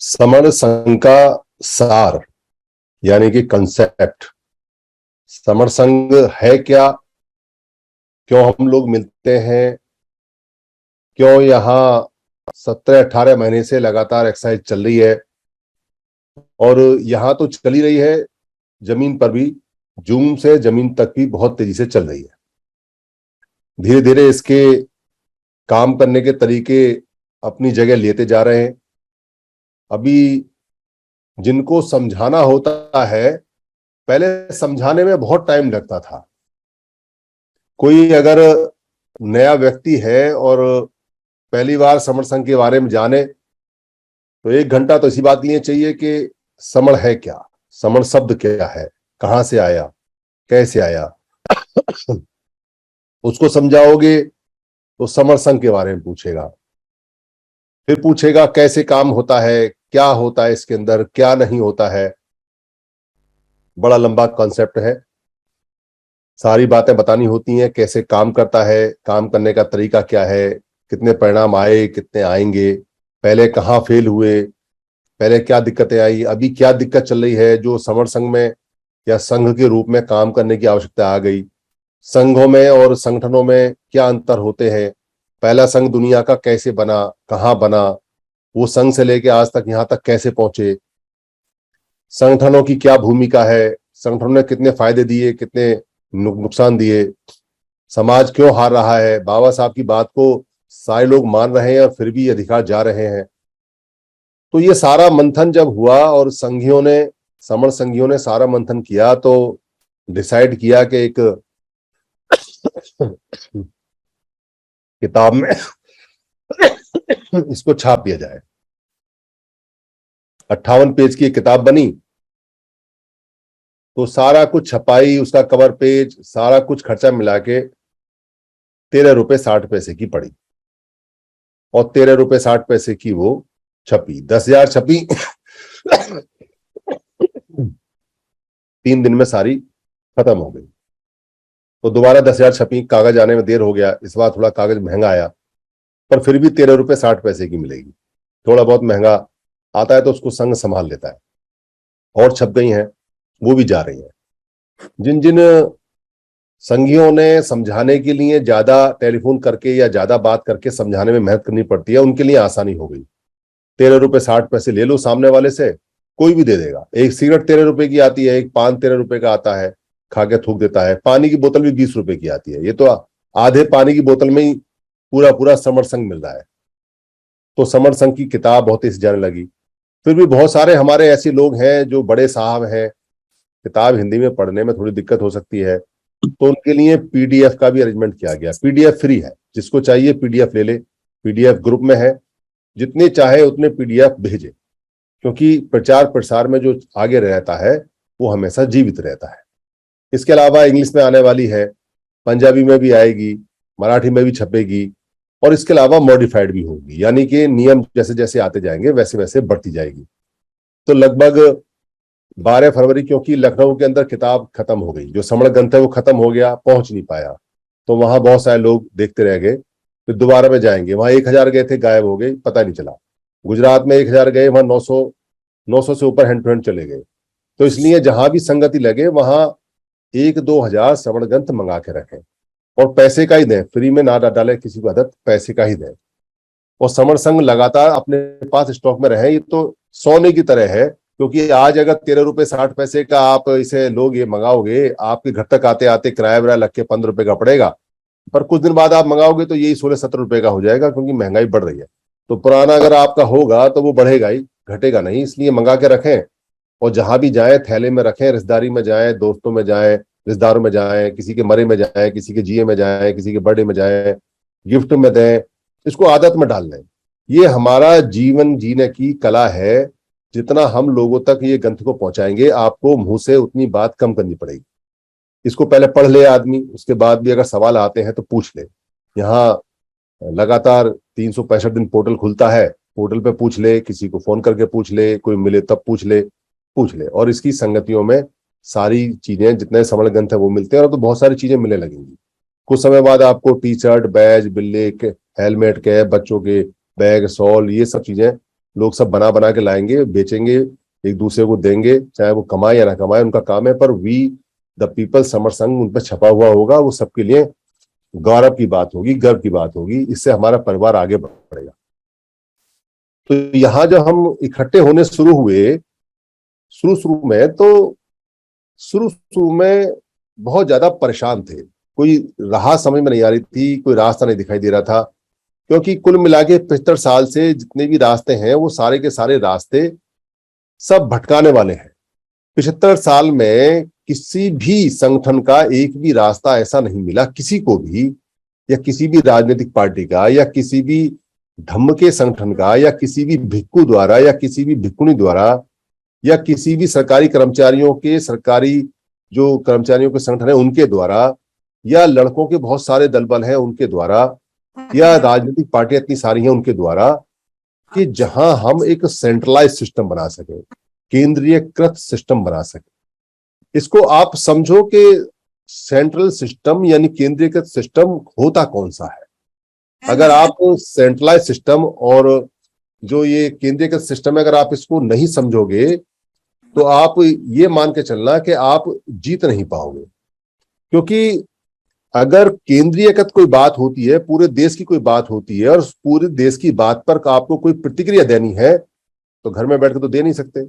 Summer संघ का सार यानी कि कंसेप्ट, समर संघ है क्या, क्यों हम लोग मिलते हैं, क्यों यहाँ 17-18 महीने से लगातार एक्सरसाइज चल रही है और यहाँ तो चल ही रही है, जमीन पर भी जून से जमीन तक भी बहुत तेजी से चल रही है। धीरे धीरे इसके काम करने के तरीके अपनी जगह लेते जा रहे हैं। अभी जिनको समझाना होता है, पहले समझाने में बहुत टाइम लगता था। कोई अगर नया व्यक्ति है और पहली बार समर संघ के बारे में जाने तो 1 घंटा तो इसी बात के लिए चाहिए कि समर है क्या, समर शब्द क्या है, कहां से आया, कैसे आया। उसको समझाओगे तो समर संघ के बारे में पूछेगा, फिर पूछेगा कैसे काम होता है, क्या होता है इसके अंदर, क्या नहीं होता है। बड़ा लंबा कॉन्सेप्ट है, सारी बातें बतानी होती हैं, कैसे काम करता है, काम करने का तरीका क्या है, कितने परिणाम आए, कितने आएंगे, पहले कहाँ फेल हुए, पहले क्या दिक्कतें आई, अभी क्या दिक्कत चल रही है जो समर संघ में या संघ के रूप में काम करने की आवश्यकता आ गई। संघों में और संगठनों में क्या अंतर होते हैं, पहला संघ दुनिया का कैसे बना, कहाँ बना, वो संघ से लेके आज तक यहाँ तक कैसे पहुंचे, संगठनों की क्या भूमिका है, संगठनों ने कितने फायदे दिए, कितने नुकसान दिए, समाज क्यों हार रहा है, बाबा साहब की बात को सारे लोग मान रहे हैं और फिर भी अधिकार जा रहे हैं। तो ये सारा मंथन जब हुआ और समर संघियों ने सारा मंथन किया तो डिसाइड किया कि एक किताब में इसको छाप दिया जाए। 58 पेज की एक किताब बनी, तो सारा कुछ छपाई, उसका कवर पेज, सारा कुछ खर्चा मिला के 13 रुपए 60 पैसे की पड़ी और 13 रुपए 60 पैसे की वो छपी। 10,000 छपी 3 दिन में सारी खत्म हो गई। तो दोबारा 10,000 छपी, कागज आने में देर हो गया, इस बार थोड़ा कागज महंगा आया, पर फिर भी 13 रुपए 60 पैसे की मिलेगी। थोड़ा बहुत महंगा आता है तो उसको संघ संभाल लेता है। और छप गई हैं, वो भी जा रही है। जिन जिन संघियों ने समझाने के लिए ज्यादा टेलीफोन करके या ज्यादा बात करके समझाने में मेहनत करनी पड़ती है, उनके लिए आसानी हो गई। 13 रुपए 60 पैसे ले लो सामने वाले से, कोई भी दे देगा। एक सिगरेट 13 रुपए की आती है, एक पान 13 रुपए का आता है, खा के थूक देता है। पानी की बोतल भी 20 रुपए की आती है, ये तो आधे पानी की बोतल में ही पूरा पूरा समर संघ मिल रहा है। तो समर संघ की किताब बहुत तेजी से जाने लगी। फिर भी बहुत सारे हमारे ऐसे लोग हैं जो बड़े साहब हैं, किताब हिंदी में पढ़ने में थोड़ी दिक्कत हो सकती है, तो उनके लिए पीडीएफ का भी अरेंजमेंट किया गया। पीडीएफ फ्री है, जिसको चाहिए पीडीएफ ले ले, पीडीएफ ग्रुप में है, जितने चाहे उतने पीडीएफ भेजे, क्योंकि प्रचार प्रसार में जो आगे रहता है वो हमेशा जीवित रहता है। इसके अलावा इंग्लिश में आने वाली है, पंजाबी में भी आएगी, मराठी में भी छपेगी, और इसके अलावा मॉडिफाइड भी होगी, यानी कि नियम जैसे जैसे आते जाएंगे वैसे वैसे बढ़ती जाएगी। तो लगभग 12 फरवरी, क्योंकि लखनऊ के अंदर किताब खत्म हो गई, जो समर ग्रंथ है वो खत्म हो गया, पहुंच नहीं पाया, तो वहां बहुत सारे लोग देखते रह गए। फिर दोबारा में जाएंगे, वहां 1,000 गए थे, गायब हो गए, पता नहीं चला। गुजरात में 1,000 गए, वहां 900 से ऊपर हैंड टू हैंड चले गए। तो इसलिए जहां भी संगति लगे वहां 1-2 हजार श्रवण ग्रंथ मंगा के रखें और पैसे का ही दें, फ्री में ना डालें किसी को आदत, पैसे का ही दें। और समर संघ लगातार अपने पास स्टॉक में रहे। ये तो सोने की तरह है, क्योंकि आज अगर 13 रुपए 60 पैसे का आप इसे लोग ये मंगाओगे, आपके घर तक आते आते किराया विराया लग के 15 रुपए का पड़ेगा, पर कुछ दिन बाद आप मंगाओगे तो यही 16-17 रुपए का हो जाएगा, क्योंकि महंगाई बढ़ रही है। तो पुराना अगर आपका होगा तो वो बढ़ेगा ही, घटेगा नहीं। इसलिए मंगा के रखें और जहां भी जाए थैले में रखें, रिश्तेदारी में जाए, दोस्तों में जाए, रिश्तेदारों में जाए, किसी के मरे में जाए, किसी के जिए में जाए, किसी के बर्थडे में जाए, गिफ्ट में दें, इसको आदत में डाल लें। ये हमारा जीवन जीने की कला है। जितना हम लोगों तक ये ग्रंथ को पहुंचाएंगे, आपको मुंह से उतनी बात कम करनी पड़ेगी। इसको पहले पढ़ ले आदमी, उसके बाद भी अगर सवाल आते हैं तो पूछ ले। यहाँ लगातार 365 दिन पोर्टल खुलता है, पोर्टल पे पूछ ले, किसी को फोन करके पूछ ले, कोई मिले तब पूछ ले। और इसकी संगतियों में सारी चीजें, जितने समर ग्रंथ है वो मिलते हैं, और अब तो बहुत सारी चीजें मिलने लगेंगी। कुछ समय बाद आपको टी शर्ट, बैज, बिल्ले, हेलमेट, कैप, बच्चों के बैग, शॉल, ये सब चीजें लोग सब बना बना के लाएंगे, बेचेंगे, एक दूसरे को देंगे, चाहे वो कमाए या ना कमाए, उनका काम है। पर वी द पीपल समर संघ उन पर छपा हुआ होगा, वो सबके लिए गौरव की बात होगी, गर्व की बात होगी। इससे हमारा परिवार आगे बढ़ेगा। तो यहाँ जब हम इकट्ठे होने शुरू हुए शुरू शुरू में बहुत ज्यादा परेशान थे। कोई राह समझ में नहीं आ रही थी, कोई रास्ता नहीं दिखाई दे रहा था, क्योंकि कुल मिला के 75 साल से जितने भी रास्ते हैं वो सारे के सारे रास्ते सब भटकाने वाले हैं। 75 साल में किसी भी संगठन का एक भी रास्ता ऐसा नहीं मिला, किसी को भी, या किसी भी राजनीतिक पार्टी का, या किसी भी धम्म के संगठन का, या किसी भी भिक्खु द्वारा, या किसी भी भिक्खुनी द्वारा, या किसी भी सरकारी सरकारी जो कर्मचारियों के संगठन है उनके द्वारा, या लड़कों के बहुत सारे दल बल हैं उनके द्वारा, या राजनीतिक पार्टियां इतनी सारी हैं उनके द्वारा, कि जहां हम एक सेंट्रलाइज सिस्टम बना सके, केंद्रीयकृत सिस्टम बना सके। इसको आप समझो कि सेंट्रल सिस्टम यानी केंद्रीयकृत सिस्टम होता कौन सा है। अगर आप सेंट्रलाइज सिस्टम और जो ये केंद्रीयकृत सिस्टम है, अगर आप इसको नहीं समझोगे तो आप ये मान के चलना कि आप जीत नहीं पाओगे। क्योंकि अगर केंद्रीयकृत कोई बात होती है, पूरे देश की कोई बात होती है, और पूरे देश की बात पर आपको कोई प्रतिक्रिया देनी है, तो घर में बैठ के तो दे नहीं सकते।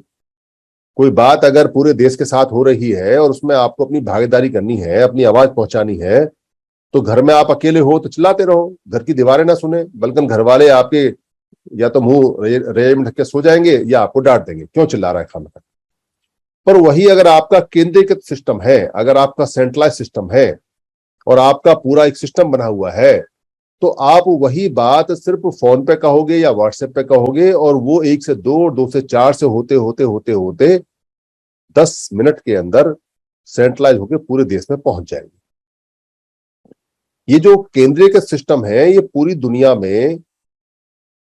कोई बात अगर पूरे देश के साथ हो रही है और उसमें आपको अपनी भागीदारी करनी है, अपनी आवाज पहुंचानी है, तो घर में आप अकेले हो तो चिल्लाते रहो, घर की दीवारें ना सुने, बल्कि घर वाले आपके या तो मुंह रेड़े में ढक के सो जाएंगे या आपको डांट देंगे, क्यों चिल्ला रहा है खाना खा। पर वही अगर आपका केंद्रीकृत सिस्टम है, अगर आपका सेंट्रलाइज सिस्टम है और आपका पूरा एक सिस्टम बना हुआ है, तो आप वही बात सिर्फ फोन पे कहोगे या व्हाट्सएप पे कहोगे, और वो 1 से 2 और 2 से 4 से होते होते होते होते 10 मिनट के अंदर सेंट्रलाइज होकर पूरे देश में पहुंच जाएगी। ये जो केंद्रीकृत सिस्टम है, ये पूरी दुनिया में,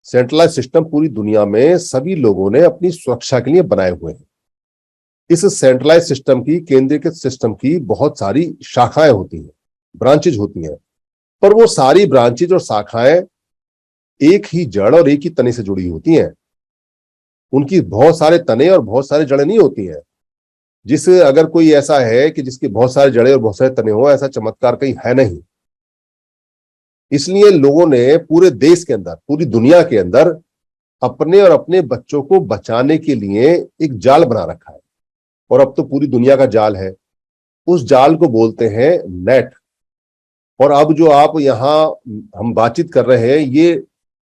सेंट्रलाइज सिस्टम पूरी दुनिया में सभी लोगों ने अपनी सुरक्षा के लिए बनाए हुए हैं। इस सेंट्रलाइज सिस्टम की, केंद्रीकृत सिस्टम की बहुत सारी शाखाएं होती हैं, ब्रांचेज होती हैं, पर वो सारी ब्रांचेज और शाखाएं एक ही जड़ और एक ही तने से जुड़ी होती हैं। उनकी बहुत सारे तने और बहुत सारे जड़ें नहीं होती हैं। अगर कोई ऐसा है कि जिसके बहुत सारे जड़ें और बहुत सारे तने हो, ऐसा चमत्कार कहीं है नहीं। इसलिए लोगों ने पूरे देश के अंदर, पूरी दुनिया के अंदर अपने और अपने बच्चों को बचाने के लिए एक जाल बना रखा है, और अब तो पूरी दुनिया का जाल है। उस जाल को बोलते हैं नेट। और अब जो आप यहां हम बातचीत कर रहे हैं, ये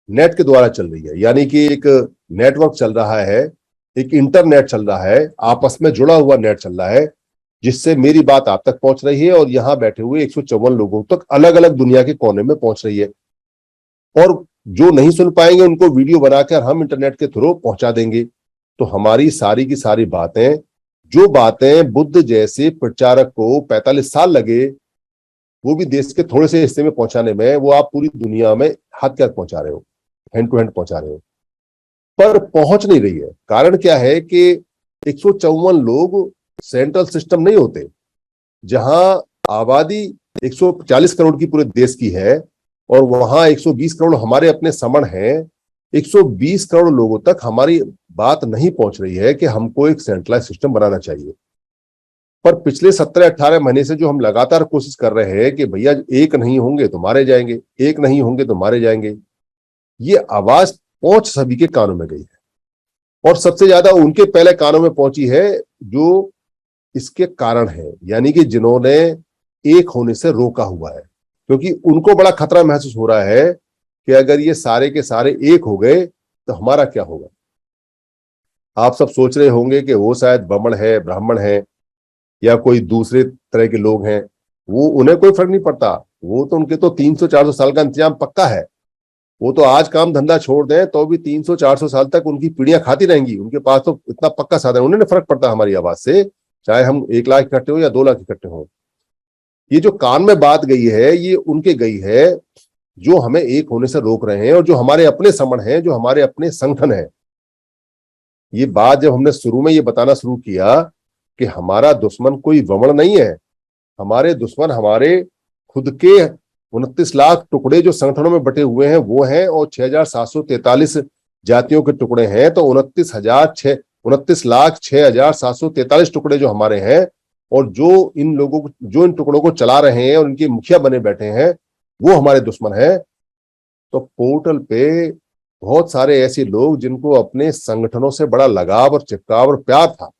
नेट के द्वारा चल रही है, यानी कि एक नेटवर्क चल रहा है, एक इंटरनेट चल रहा है, आपस में जुड़ा हुआ नेट चल रहा है, जिससे मेरी बात आप तक पहुंच रही है और यहां बैठे हुए 154 लोगों तक अलग अलग दुनिया के कोने में पहुंच रही है। और जो नहीं सुन पाएंगे उनको वीडियो बनाकर हम इंटरनेट के थ्रू पहुंचा देंगे। तो हमारी सारी की सारी बातें, जो बातें बुद्ध जैसे प्रचारक को 45 साल लगे, वो भी देश के थोड़े से हिस्से में पहुंचाने में, वो आप पूरी दुनिया में हाथ तक पहुंचा रहे हो, हैंड टू हैंड पहुंचा रहे हो, पर पहुंच नहीं रही है। कारण क्या है कि 154 लोग सेंट्रल सिस्टम नहीं होते। जहां आबादी 140 करोड़ की पूरे देश की है और वहां 120 करोड़ हमारे अपने समण हैं, 120 करोड़ लोगों तक हमारी बात नहीं पहुंच रही है कि हमको एक सेंट्रलाइज सिस्टम बनाना चाहिए। पर पिछले 17-18 महीने से जो हम लगातार कोशिश कर रहे हैं कि भैया एक नहीं होंगे तो मारे जाएंगे, एक नहीं होंगे तो मारे जाएंगे, ये आवाज पहुंच सभी के कानों में गई है। और सबसे ज्यादा उनके पहले कानों में पहुंची है जो इसके कारण है, यानी कि जिन्होंने एक होने से रोका हुआ है। क्योंकि उनको बड़ा खतरा महसूस हो रहा है कि अगर ये सारे के सारे एक हो गए तो हमारा क्या होगा। आप सब सोच रहे होंगे कि वो शायद ब्राह्मण है या कोई दूसरे तरह के लोग हैं, वो उन्हें कोई फर्क नहीं पड़ता। वो तो उनके तो 300-400 साल का इंतजाम पक्का है। वो तो आज काम धंधा छोड़ दें तो भी 300-400 साल तक उनकी पीढ़ियां खाती रहेंगी। उनके पास तो इतना पक्का साधन, उन्हें फर्क पड़ता हमारी आवाज से, चाहे हम 1 लाख इकट्ठे हो या 2 लाख इकट्ठे हो। ये जो कान में बात गई है, ये उनके गई है जो हमें एक होने से रोक रहे हैं और जो हमारे अपने समण हैं, जो हमारे अपने संगठन हैं। ये बात जब हमने शुरू में ये बताना शुरू किया कि हमारा दुश्मन कोई वमन नहीं है, हमारे दुश्मन हमारे खुद के 29 लाख टुकड़े जो संगठनों में बटे हुए हैं वो हैं, और 6743 जातियों के टुकड़े हैं तो 29,06,743 टुकड़े जो हमारे हैं, और जो इन टुकड़ों को चला रहे हैं और इनके मुखिया बने बैठे हैं, वो हमारे दुश्मन हैं। तो पोर्टल पे बहुत सारे ऐसे लोग जिनको अपने संगठनों से बड़ा लगाव और चिपकाव और प्यार था,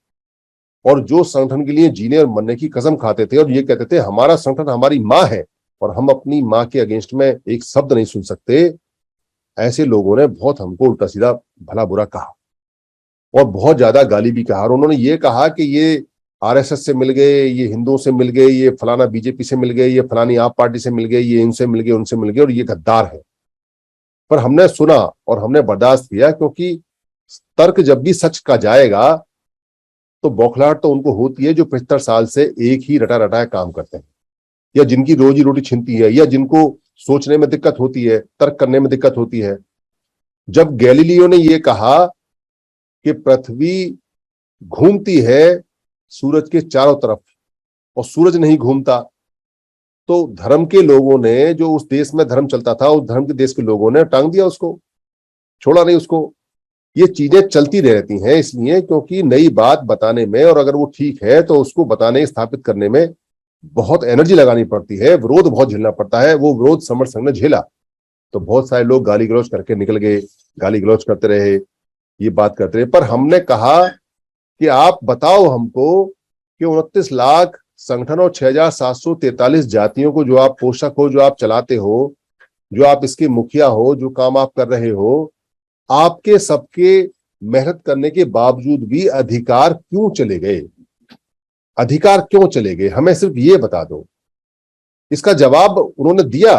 और जो संगठन के लिए जीने और मरने की कसम खाते थे और ये कहते थे हमारा संगठन हमारी माँ है और हम अपनी माँ के अगेंस्ट में एक शब्द नहीं सुन सकते, ऐसे लोगों ने बहुत हमको उल्टा सीधा भला बुरा कहा और बहुत ज्यादा गाली भी कहा। और उन्होंने ये कहा कि ये आरएसएस से मिल गए, ये हिंदुओं से मिल गए, ये फलाना बीजेपी से मिल गए, ये फलानी आप पार्टी से मिल गए, ये इनसे मिल गए, उनसे मिल गए और ये गद्दार है। पर हमने सुना और हमने बर्दाश्त किया, क्योंकि तर्क जब भी सच का जाएगा तो बौखलाहट तो उनको होती है जो 75 साल से एक ही रटा रटाया काम करते हैं, या जिनकी रोजी रोटी छिनती है, या जिनको सोचने में दिक्कत होती है, तर्क करने में दिक्कत होती है। जब गैलीलियो ने यह कहा कि पृथ्वी घूमती है सूरज के चारों तरफ और सूरज नहीं घूमता, तो धर्म के लोगों ने, जो उस देश में धर्म चलता था, उस धर्म के देश के लोगों ने टांग दिया उसको, छोड़ा नहीं उसको। ये चीजें चलती रहती हैं इसलिए क्योंकि नई बात बताने में, और अगर वो ठीक है तो उसको बताने स्थापित करने में बहुत एनर्जी लगानी पड़ती है, विरोध बहुत झेलना पड़ता है। वो विरोध समर संघ ने झेला, तो बहुत सारे लोग गाली गलौज करके निकल गए, गाली गलौज करते रहे, ये बात करते रहे। पर हमने कहा कि आप बताओ हमको कि 29 लाख संगठन और 6,743 जातियों को जो आप पोषक हो, जो आप चलाते हो, जो आप इसके मुखिया हो, जो काम आप कर रहे हो, आपके सबके मेहनत करने के बावजूद भी अधिकार क्यों चले गए? अधिकार क्यों चले गए? हमें सिर्फ ये बता दो। इसका जवाब उन्होंने दिया,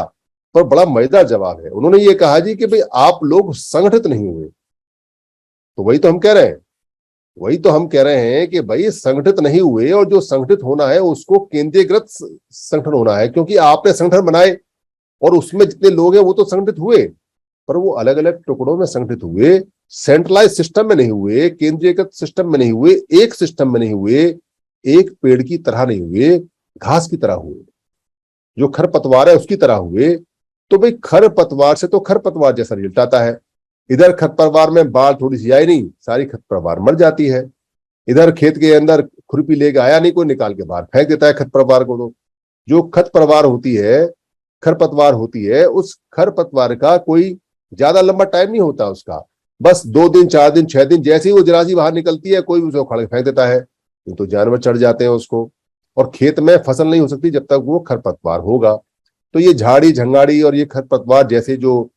पर बड़ा मजेदार जवाब है। उन्होंने ये कहा जी कि भाई आप लोग संगठित नहीं हुए। तो वही तो हम कह रहे हैं, वही तो हम कह रहे हैं कि भाई संगठित नहीं हुए, और जो संगठित होना है उसको केंद्रीकृत संगठन होना है, क्योंकि आपने संगठन बनाए और उसमें जितने लोग हैं वो तो संगठित हुए, पर वो अलग अलग टुकड़ों में संगठित हुए, सेंट्रलाइज सिस्टम में नहीं हुए, केंद्रीकृत सिस्टम में नहीं हुए, एक सिस्टम में नहीं हुए, एक पेड़ की तरह नहीं हुए, घास की तरह हुए, जो खरपतवार है उसकी तरह हुए। तो भाई खरपतवार से तो खरपतवार जैसा रिजल्ट आता है। इधर खरपतवार में बाल थोड़ी सी आई नहीं, सारी खरपतवार मर जाती है। इधर खेत के अंदर खुरपी लेके आया नहीं, कोई निकाल के बाहर फेंक देता है खरपतवार को। तो जो खरपतवार होती है, खरपतवार होती है, उस खरपतवार का कोई ज्यादा लंबा टाइम नहीं होता उसका, बस 2 दिन 4 दिन 6 दिन, जैसे ही वो जरासी बाहर निकलती है कोई उसको उखाड़ के फेंक देता है, तो जानवर चढ़ जाते हैं उसको, और खेत में फसल नहीं हो सकती जब तक वो खरपतवार होगा। तो ये झाड़ी झंगाड़ी और ये खरपतवार जैसे जो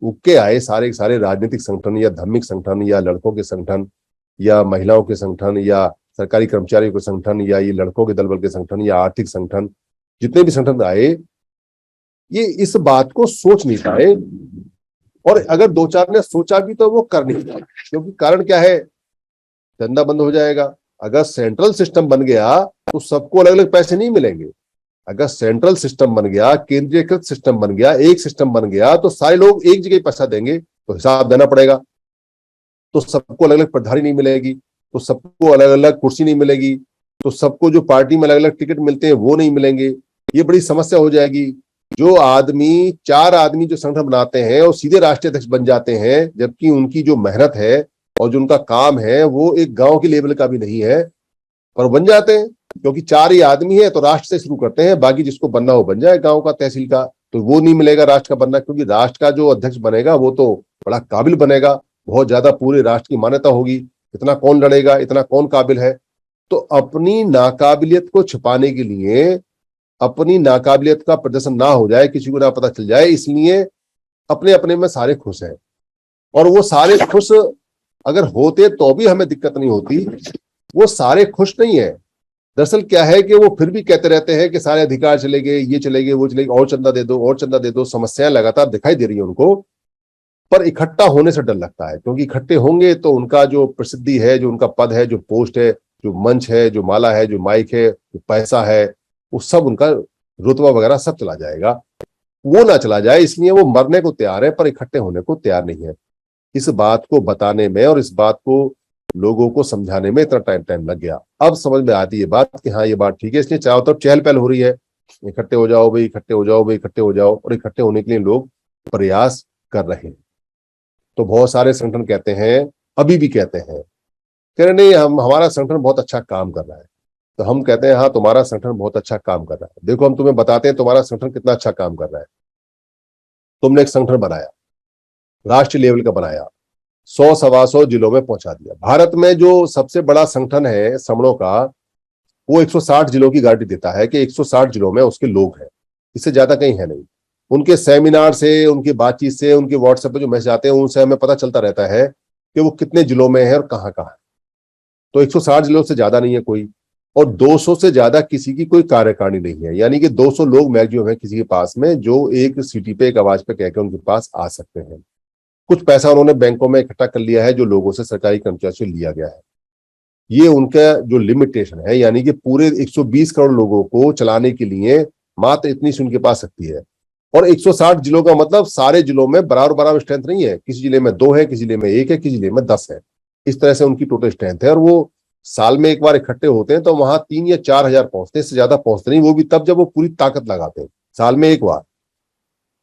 उग के आए सारे सारे राजनीतिक संगठन या धार्मिक संगठन या लड़कों के संगठन या महिलाओं के संगठन या सरकारी कर्मचारियों के संगठन या ये लड़कों के दल बल के संगठन या आर्थिक संगठन, जितने भी संगठन आए, ये इस बात को सोच नहीं पाए, और अगर 2-4 ने सोचा भी तो वो कर नहीं पाए। क्योंकि कारण क्या है? धंधा बंद हो जाएगा। अगर सेंट्रल सिस्टम बन गया तो सबको अलग अलग पैसे नहीं मिलेंगे। अगर सेंट्रल सिस्टम बन गया, केंद्रीकृत सिस्टम बन गया, एक सिस्टम बन गया, तो सारे लोग एक जगह पैसा देंगे तो हिसाब देना पड़ेगा। तो सबको अलग अलग प्रधानी नहीं मिलेगी, तो सबको अलग अलग कुर्सी नहीं मिलेगी, तो सबको जो पार्टी में अलग अलग टिकट मिलते हैं वो नहीं मिलेंगे। ये बड़ी समस्या हो जाएगी। जो आदमी 4 आदमी जो संगठन बनाते हैं और सीधे राष्ट्रीय अध्यक्ष बन जाते हैं, जबकि उनकी जो मेहनत है और जो उनका काम है वो एक गांव के लेवल का भी नहीं है, पर बन जाते हैं। क्योंकि 4 ही आदमी है तो राष्ट्र से शुरू करते हैं, बाकी जिसको बनना हो बन जाए, गांव का, तहसील का, तो वो नहीं मिलेगा राष्ट्र का बनना, क्योंकि राष्ट्र का जो अध्यक्ष बनेगा वो तो बड़ा काबिल बनेगा, बहुत ज्यादा पूरे राष्ट्र की मान्यता होगी, इतना कौन लड़ेगा, इतना कौन काबिल है। तो अपनी नाकाबिलियत को छिपाने के लिए, अपनी नाकाबिलियत का प्रदर्शन ना हो जाए, किसी को ना पता चल जाए, इसलिए अपने अपने में सारे खुश हैं। और वो सारे खुश अगर होते तो भी हमें दिक्कत नहीं होती, वो सारे खुश नहीं है। दरअसल क्या है कि वो फिर भी कहते रहते हैं कि सारे अधिकार चले गए, ये चले गए, वो चले गए, और चंदा दे दो, और चंदा दे दो। समस्याएं लगातार दिखाई दे रही है उनको, पर इकट्ठा होने से डर लगता है, क्योंकि इकट्ठे होंगे तो उनका जो प्रसिद्धि है, जो उनका पद है, जो पोस्ट है, जो मंच है, जो माला है, जो माइक है, जो पैसा है, वो सब उनका रुतबा वगैरह सब चला जाएगा। वो ना चला जाए इसलिए वो मरने को तैयार है, पर इकट्ठे होने को तैयार नहीं है। इस बात को बताने में और इस बात को लोगों को समझाने में इतना टाइम लग गया। अब समझ में आती है बात कि हाँ ये बात ठीक है, इसलिए चारों तरफ चहल पहल हो रही है, इकट्ठे हो जाओ भाई, इकट्ठे हो जाओ भाई, इकट्ठे हो जाओ, और इकट्ठे होने के लिए लोग प्रयास कर रहे हैं। तो बहुत सारे संगठन कहते हैं, अभी भी कहते हैं, कह रहे नहीं हम हमारा संगठन बहुत अच्छा काम कर रहा है। तो हम कहते हैं हाँ तुम्हारा संगठन बहुत अच्छा काम कर रहा है, देखो हम तुम्हें बताते हैं तुम्हारा संगठन कितना अच्छा काम कर रहा है। तुमने एक संगठन बनाया, राष्ट्रीय लेवल का बनाया, 100 सवा 100 जिलों में पहुंचा दिया। भारत में जो सबसे बड़ा संगठन है समणों का, वो 160 जिलों की गारंटी देता है कि 160 जिलों में उसके लोग हैं, इससे ज्यादा कहीं है नहीं। उनके सेमिनार से, उनकी बातचीत से, उनके व्हाट्सएप पे जो मैसेज आते हैं उनसे हमें पता चलता रहता है कि वो कितने जिलों में है और कहाँ कहाँ है। तो 160 जिलों से ज्यादा नहीं है कोई, और 200 से ज्यादा किसी की कोई कार्यकारिणी नहीं है, यानी कि 200 लोग मैक्सिमम है किसी के पास में जो एक सीटी पे, एक आवाज पे कहकर उनके पास आ सकते हैं। कुछ पैसा उन्होंने बैंकों में इकट्ठा कर लिया है जो लोगों से, सरकारी कर्मचारियों से लिया गया है। ये उनका जो लिमिटेशन है, यानी कि पूरे 120 करोड़ लोगों को चलाने के लिए मात्र इतनी सी उनके पास शक्ति है। और 160 जिलों का मतलब सारे जिलों में बराबर बराबर स्ट्रेंथ नहीं है, किसी जिले में 2 है, किसी जिले में 1 है, किसी जिले में 10 है। इस तरह से उनकी टोटल स्ट्रेंथ है, और वो साल में एक बार इकट्ठे होते हैं तो वहां 3 या 4 हजार पहुंचते हैं, इससे ज्यादा पहुंचते नहीं, वो भी तब जब वो पूरी ताकत लगाते हैं साल में एक बार।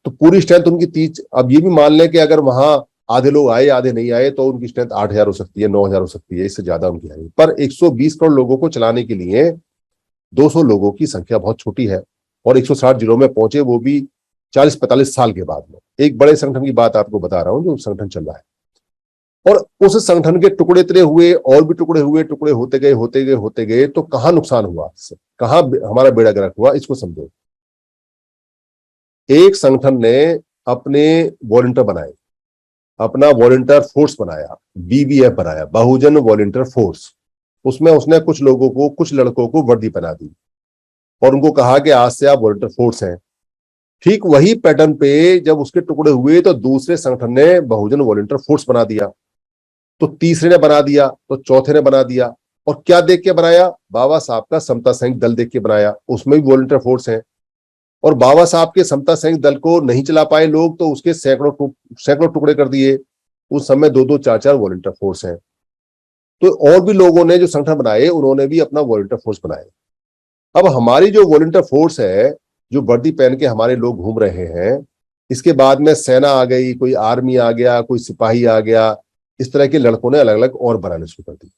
तो पूरी स्ट्रेंथ उनकी 30। अब ये भी मान लें कि अगर वहां आधे लोग आए आधे नहीं आए तो उनकी स्ट्रेंथ 8 हजार हो सकती है, 9 हजार हो सकती है, इससे ज्यादा उनकी है। पर 120 करोड़ लोगों को चलाने के लिए 200 लोगों की संख्या बहुत छोटी है, और 160 जिलों में पहुंचे वो भी 40-45 साल के बाद में। एक बड़े संगठन की बात आपको बता रहा हूं जो संगठन चल रहा है, और उस संगठन के टुकड़े इतने हुए और भी टुकड़े हुए, टुकड़े होते गए होते गए होते गए, तो कहां नुकसान हुआ, कहां हमारा बेड़ा गर्क हुआ, इसको समझो। एक संगठन ने अपने वॉलंटियर बनाए, अपना वॉलंटियर फोर्स बनाया, बीबीएफ बनाया, बहुजन वॉलंटियर फोर्स। उसमें उसने कुछ लोगों को, कुछ लड़कों को वर्दी पहना दी और उनको कहा कि आज से आप वॉलंटियर फोर्स हैं। ठीक वही पैटर्न पे जब उसके टुकड़े हुए तो दूसरे संगठन ने बहुजन वॉलंटियर फोर्स बना दिया, तो तीसरे ने बना दिया, तो चौथे ने बना दिया। और क्या देख के बनाया? बाबा साहब का समता सैनिक दल देख के बनाया, उसमें भी वॉलंटियर फोर्स है। और बाबा साहब के समता सैनिक दल को नहीं चला पाए लोग तो उसके सैकड़ों टुकड़े कर दिए। उस समय 2-2 4-4 वॉलंटियर फोर्स हैं। तो और भी लोगों ने जो संगठन बनाए उन्होंने भी अपना वॉलंटियर फोर्स बनाए। अब हमारी जो वॉलंटियर फोर्स है, जो वर्दी पहन के हमारे लोग घूम रहे हैं, इसके बाद में सेना आ गई, कोई आर्मी आ गया, कोई सिपाही आ गया, इस तरह के लड़कों ने अलग अलग और बनाने शुरू कर दी।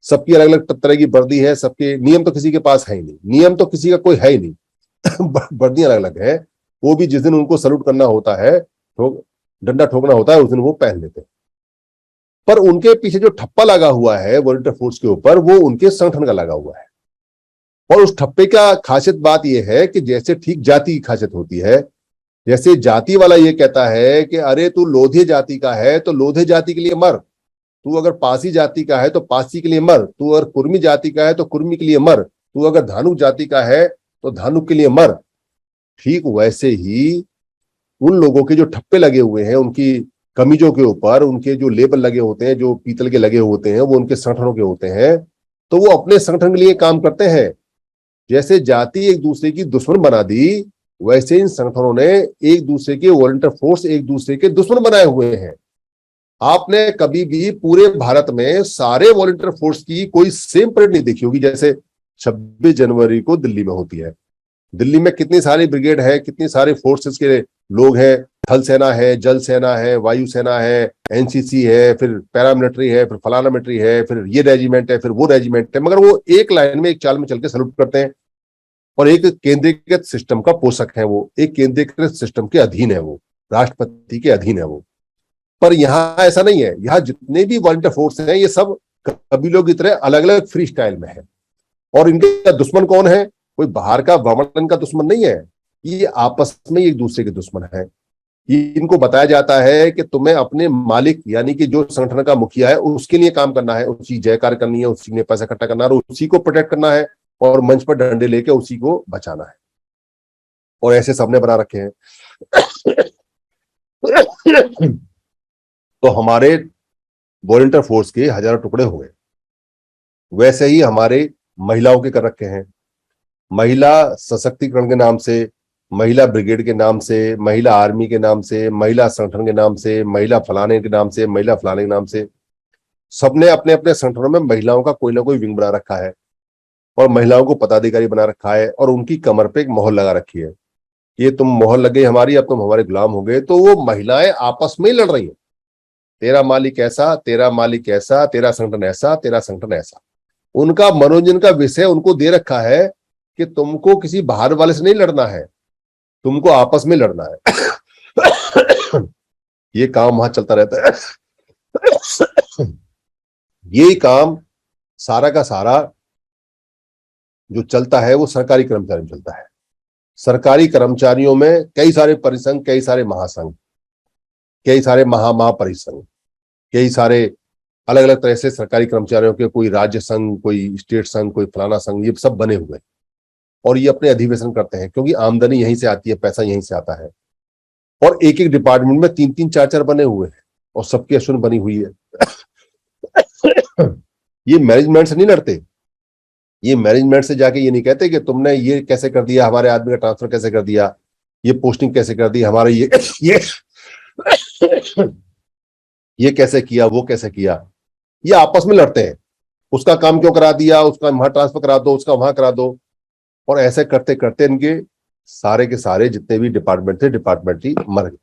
सबकी अलग अलग तरह की वर्दी है, सबके नियम तो किसी के पास है ही नहीं, नियम तो किसी का कोई है ही नहीं। वर्दियां अलग अलग है, वो भी जिस दिन उनको सल्यूट करना होता है, डंडा ठोकना होता है, उस दिन वो पहन लेते हैं। पर उनके पीछे जो ठप्पा लगा हुआ है वॉलंटियर फोर्स के ऊपर, वो उनके संगठन का लगा हुआ है। और उस ठप्पे का खासियत बात यह है कि जैसे ठीक जाति की खासियत होती है, जैसे जाति वाला ये कहता है कि अरे तू लोधी जाति का है तो लोधे जाति के लिए मर, तू अगर पासी जाति का है तो पासी के लिए मर, तू अगर कुर्मी जाति का है तो कुर्मी के लिए मर, तू अगर धानुक जाति का है तो धानुक के लिए मर। ठीक वैसे ही उन लोगों के जो ठप्पे लगे हुए हैं, उनकी कमीजों के ऊपर उनके जो लेबल लगे होते हैं, जो पीतल के लगे होते हैं, वो उनके संगठनों के होते हैं, तो वो अपने संगठन के लिए काम करते हैं। जैसे जाति एक दूसरे की दुश्मन बना दी, वैसे इन संगठनों ने एक दूसरे के वॉलंटियर फोर्स एक दूसरे के दुश्मन बनाए हुए हैं। आपने कभी भी पूरे भारत में सारे वॉलंटियर फोर्स की कोई सेम परेड नहीं देखी होगी जैसे 26 जनवरी को दिल्ली में होती है। दिल्ली में कितनी सारी ब्रिगेड है, कितनी सारे फोर्सेस के लोग हैं, थल सेना है, जल सेना है, वायु सेना है, एनसीसी है, फिर पैरामिलिट्री है, फिर फलाना मिलिट्री है, फिर ये रेजिमेंट है, फिर वो रेजिमेंट है, मगर वो एक लाइन में एक चाल में चल के सैल्यूट करते हैं। और एक केंद्रीकृत सिस्टम का पोषक है, वो एक केंद्रीकृत सिस्टम के अधीन है, वो राष्ट्रपति के अधीन है वो। पर यहाँ ऐसा नहीं है, यहाँ जितने भी वॉलंटियर फोर्स हैं ये सब कबीलों की तरह अलग अलग फ्री स्टाइल में है। और इनके दुश्मन कौन है? कोई बाहर का वामन का दुश्मन नहीं है, ये आपस में एक दूसरे के दुश्मन है। ये इनको बताया जाता है कि तुम्हें अपने मालिक यानी कि जो संगठन का मुखिया है उसके लिए काम करना है, उसकी जयकार करनी है, उसी ने पैसा इकट्ठा करना है, उसी को प्रोटेक्ट करना है, और मंच पर डंडे लेके उसी को बचाना है। और ऐसे सबने बना रखे हैं। तो हमारे वॉलंटियर फोर्स के हजारों टुकड़े हुए, वैसे ही हमारे महिलाओं के कर रखे हैं। महिला सशक्तिकरण के नाम से, महिला ब्रिगेड के नाम से, महिला आर्मी के नाम से, महिला संगठन के नाम से, महिला फलाने के नाम से, महिला फलाने के नाम से, सबने अपने अपने संगठनों में महिलाओं का कोई ना कोई विंग बना रखा है और महिलाओं को पदाधिकारी बना रखा है, और उनकी कमर पे एक मोहर लगा रखी है, ये तुम मोहर लग गई हमारी, अब तुम हमारे गुलाम हो गए। तो वो महिलाएं आपस में ही लड़ रही हैं, तेरा मालिक ऐसा, तेरा मालिक ऐसा, तेरा संगठन ऐसा, तेरा संगठन ऐसा। उनका मनोरंजन का विषय उनको दे रखा है कि तुमको किसी बाहर वाले से नहीं लड़ना है, तुमको आपस में लड़ना है। ये काम वहां चलता रहता है। ये काम सारा का सारा जो चलता है वो सरकारी कर्मचारी में चलता है। सरकारी कर्मचारियों में कई सारे परिसंघ, कई सारे महासंघ, कई सारे महापरिसंघ, कई सारे अलग अलग तरह से सरकारी कर्मचारियों के, कोई राज्य संघ, कोई स्टेट संघ, कोई फलाना संघ, ये सब बने हुए हैं। और ये अपने अधिवेशन करते हैं क्योंकि आमदनी यहीं से आती है, पैसा यहीं से आता है। और एक एक डिपार्टमेंट में 3-3 4-4 बने हुए हैं और सबकी अश्विन बनी हुई है। ये मैनेजमेंट से नहीं लड़ते। ये मैनेजमेंट से जाके ये नहीं कहते कि तुमने ये कैसे कर दिया, हमारे आदमी का ट्रांसफर कैसे कर दिया, ये पोस्टिंग कैसे कर दी, हमारे ये कैसे किया, वो कैसे किया। ये आपस में लड़ते हैं, उसका काम क्यों करा दिया, उसका वहां ट्रांसफर करा दो, उसका वहां करा दो। और ऐसे करते करते इनके सारे के सारे जितने भी डिपार्टमेंट थे, डिपार्टमेंट ही मर गए,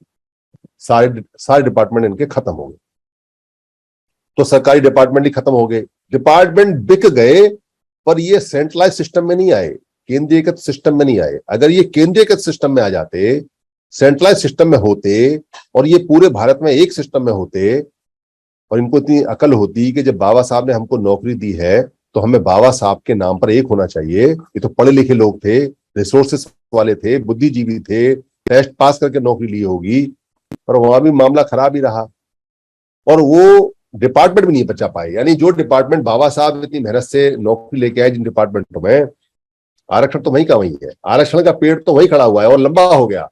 सारे डिपार्टमेंट इनके खत्म हो गए। तो सरकारी डिपार्टमेंट ही खत्म हो गए, डिपार्टमेंट बिक गए। पर ये सेंट्रलाइज सिस्टम में नहीं आए, केंद्रीयकृत सिस्टम में नहीं आए। अगर ये केंद्रीयकृत सिस्टम में आ जाते, सेंट्रलाइज सिस्टम में होते और ये पूरे भारत में एक सिस्टम में होते, और इनको इतनी अकल होती कि जब बाबा साहब ने हमको नौकरी दी है तो हमें बाबा साहब के नाम पर एक होना चाहिए। ये तो पढ़े लिखे लोग थे, रिसोर्सेस वाले थे, बुद्धिजीवी थे, टेस्ट पास करके नौकरी ली होगी। पर वहां भी मामला खराब ही रहा और वो डिपार्टमेंट भी नहीं बचा पाए। यानी जो डिपार्टमेंट बाबा साहब इतनी मेहनत से नौकरी लेके आए, जिन डिपार्टमेंटों में, आरक्षण तो वहीं का वहीं है, आरक्षण का पेड़ तो वहीं खड़ा हुआ है और लंबा हो गया,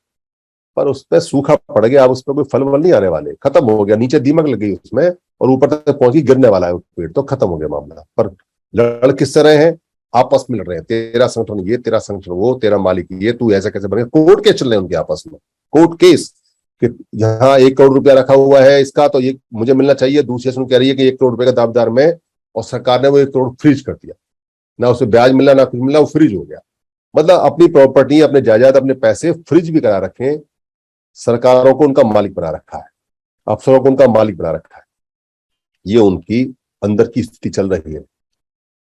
पर उस पर सूखा पड़ गया। अब उस पर कोई फल वल नहीं आने वाले, खत्म हो गया, नीचे दीमक लग गई उसमें और ऊपर तक पहुंच गई, गिरने वाला है पेड़, तो खत्म हो गया मामला। पर लड़ किस तरह हैं, आपस में लड़ रहे हैं, तेरा संगठन ये, तेरा संगठन वो, तेरा मालिक ये, तू ऐसा कैसे बनेगा। कोर्ट केस चल रहे हैं उनके आपस में, कोर्ट केस कि यहाँ 1 करोड़ रुपया रखा हुआ है इसका, तो ये मुझे मिलना चाहिए। दूसरी सुन कह रही है कि 1 करोड़ रुपए का दावेदार में, और सरकार ने वो 1 करोड़ फ्रीज कर दिया, ना उसे ब्याज मिला ना कुछ मिला, वो फ्रीज हो गया। मतलब अपनी प्रॉपर्टी, अपने जायदाद, अपने पैसे फ्रीज भी करा रखे। सरकारों को उनका मालिक बना रखा है, अफसरों को उनका मालिक बना रखा है। ये उनकी अंदर की स्थिति चल रही है।